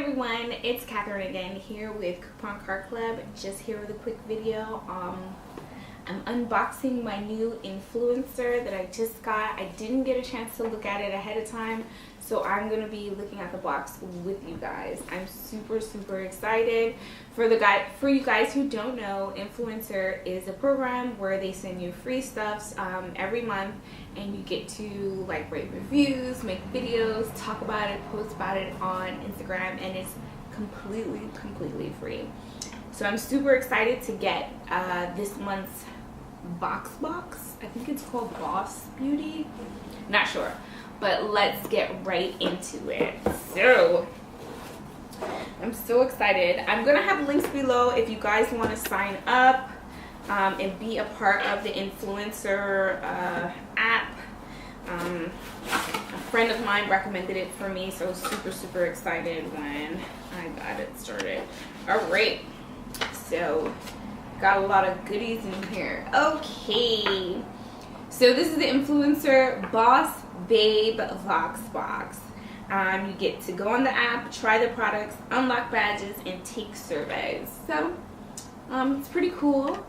everyone, it's Catherine again here with Coupon Cart Club. Just here with a quick video. I'm unboxing my new Influenster that I just got. I didn't get a chance to look at it ahead of time, so I'm gonna be looking at the box with you guys. I'm super excited. For you guys who don't know, Influencer is a program where they send you free stuffs every month, and you get to like rate reviews, make videos, talk about it, post about it on Instagram, and it's completely free. So I'm super excited to get this month's box. I think it's called Boss Beauty. Not sure, but let's get right into it. So I'm so excited. I'm gonna have links below if you guys want to sign up and be a part of the Influencer app. A friend of mine recommended it for me, so I was super excited when I got it started. All right, so got a lot of goodies in here. Okay, so this is the Influencer Boss Babe Vox Box. You get to go on the app, try the products, unlock badges, and take surveys. So it's pretty cool.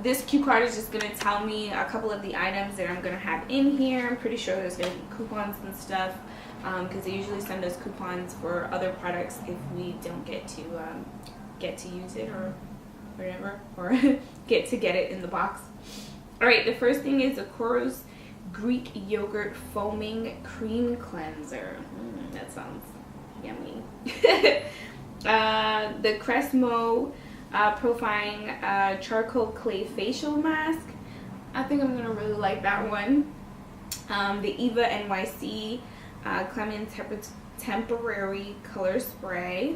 This cue card is just going to tell me a couple of the items that I'm going to have in here. I'm pretty sure there's going to be coupons and stuff, because they usually send us coupons for other products if we don't get to use it or whatever, or get it in the box. Alright, the first thing is a Koro's Greek Yogurt Foaming Cream Cleanser. That sounds yummy. The Cresmo Profine Charcoal Clay Facial Mask. I think I'm gonna really like that one. The Eva NYC Clement Temporary Color Spray.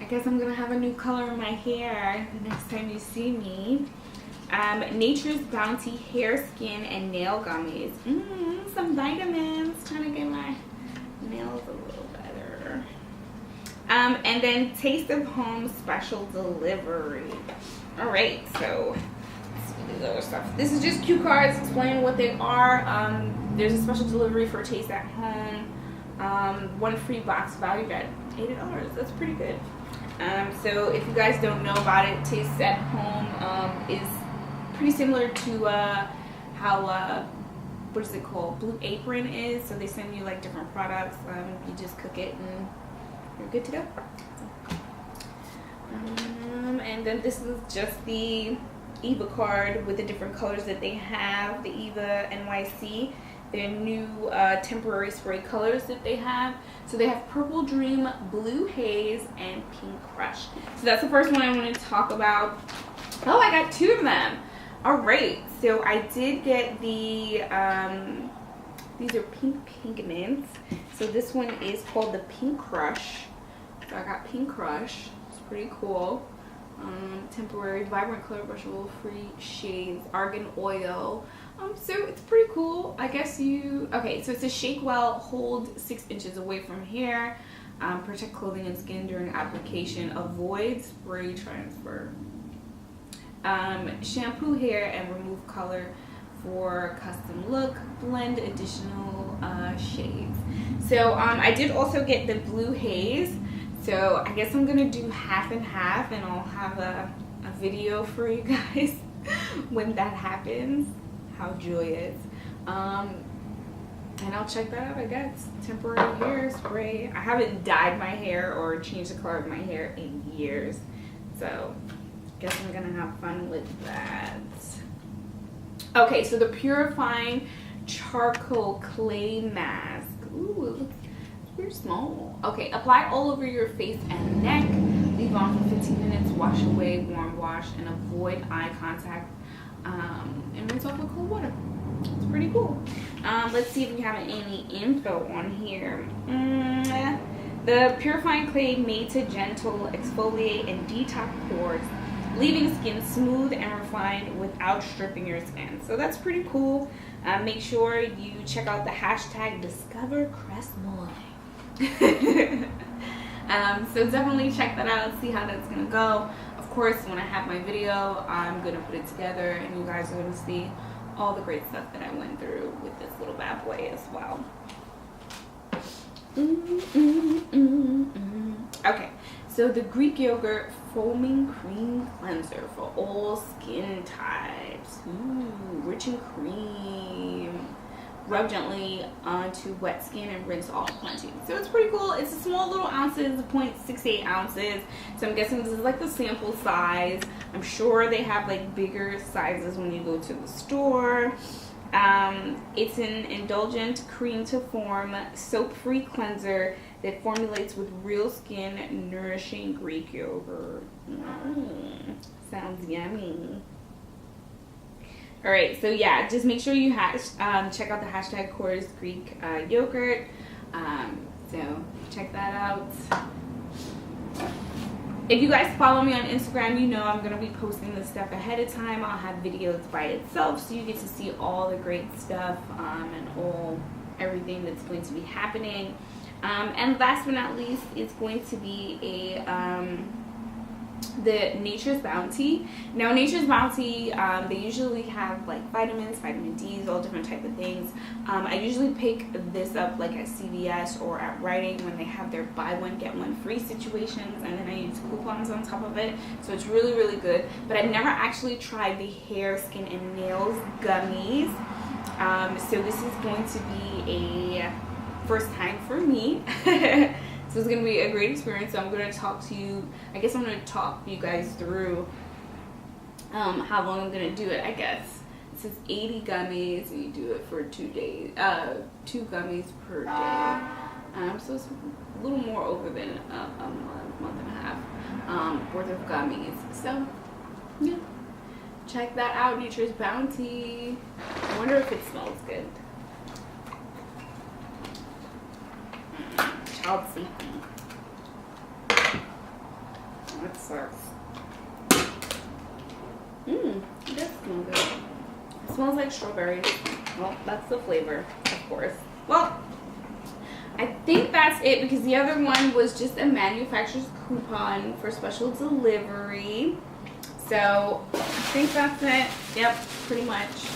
I guess I'm gonna have a new color in my hair the next time you see me. Nature's Bounty Hair, Skin, and Nail Gummies. Some vitamins, trying to get my nails a little better. And then Taste of Home Special Delivery. Alright, so let's do the other stuff. This is just cue cards explaining what they are. There's a special delivery for Taste at Home. One free box valued at $80. That's pretty good. So if you guys don't know about it, Taste at Home is pretty similar to how what is it called, Blue Apron is. So they send you like different products. You just cook it and you're good to go. And then this is just the Eva card with the different colors that they have. The Eva NYC, their new temporary spray colors that they have. So they have Purple Dream, Blue Haze, and Pink Crush. So that's the first one I want to talk about. Oh, I got two of them. All right, so I did get the these are pink pigments. So this one is called the Pink Crush. So I got Pink Crush. It's pretty cool. Temporary vibrant color brushable free shades, argan oil. So it's pretty cool. I guess okay, so it's a shake well, hold 6 inches away from hair, protect clothing and skin during application, avoid spray transfer. Shampoo hair and remove color for custom look, blend additional shades. So I did also get the Blue Haze, so I guess I'm gonna do half and half, and I'll have a video for you guys when that happens. How joyous. And I'll check that out. I guess temporary hair spray. I haven't dyed my hair or changed the color of my hair in years, so guess I'm gonna have fun with that. Okay, so the Purifying Charcoal Clay Mask. Ooh, it looks very small. Okay, apply all over your face and neck. Leave on for 15 minutes. Wash away, warm wash, and avoid eye contact. And rinse off with cold water. It's pretty cool. Let's see if we have any info on here. The Purifying Clay made to gentle exfoliate and detox pores, leaving skin smooth and refined without stripping your skin. So that's pretty cool. Make sure you check out the hashtag #DiscoverCrestMoy. So definitely check that out, see how that's gonna go. Of course, when I have my video, I'm gonna put it together and you guys are gonna see all the great stuff that I went through with this little bad boy as well. Okay, so the Greek yogurt foaming cream cleanser for all skin types. Ooh, rich in cream. Rub gently onto wet skin and rinse off plenty. So it's pretty cool. It's a small little ounces, 0.68 ounces. So I'm guessing this is like the sample size. I'm sure they have like bigger sizes when you go to the store. It's an indulgent cream to form soap-free cleanser that formulates with real skin nourishing Greek yogurt. Sounds yummy. All right, so yeah, just make sure you check out the hashtag Core's Greek yogurt. So check that out. If you guys follow me on Instagram, you know I'm going to be posting this stuff ahead of time. I'll have videos by itself, so you get to see all the great stuff and everything that's going to be happening. And last but not least, it's going to be the Nature's Bounty. Now Nature's Bounty, they usually have like vitamins, vitamin D's, all different type of things. I usually pick this up like at CVS or at Rite Aid when they have their buy one get one free situations, and then I use coupons on top of it, so it's really, really good. But I've never actually tried the hair, skin, and nails gummies, so this is going to be a first time for me. So it's going to be a great experience. So I'm going to talk to you, I guess I'm going to talk you guys through how long I'm going to do it, I guess. It says 80 gummies and you do it for 2 days, 2 gummies per day. So it's a little more over than a month and a half worth of gummies. So yeah, check that out, Nature's Bounty. I wonder if it smells good. Child safety. That sucks. It does smell good. It smells like strawberries. Well, that's the flavor, of course. Well, I think that's it, because the other one was just a manufacturer's coupon for special delivery. So I think that's it. Yep, pretty much.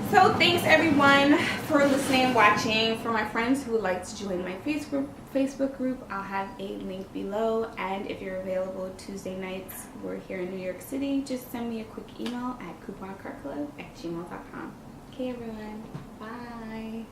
So thanks everyone for listening and watching. For my friends who would like to join my Facebook group, I'll have a link below. And if you're available Tuesday nights, we're here in New York City, just send me a quick email at couponcarclub@gmail.com. Okay everyone, bye.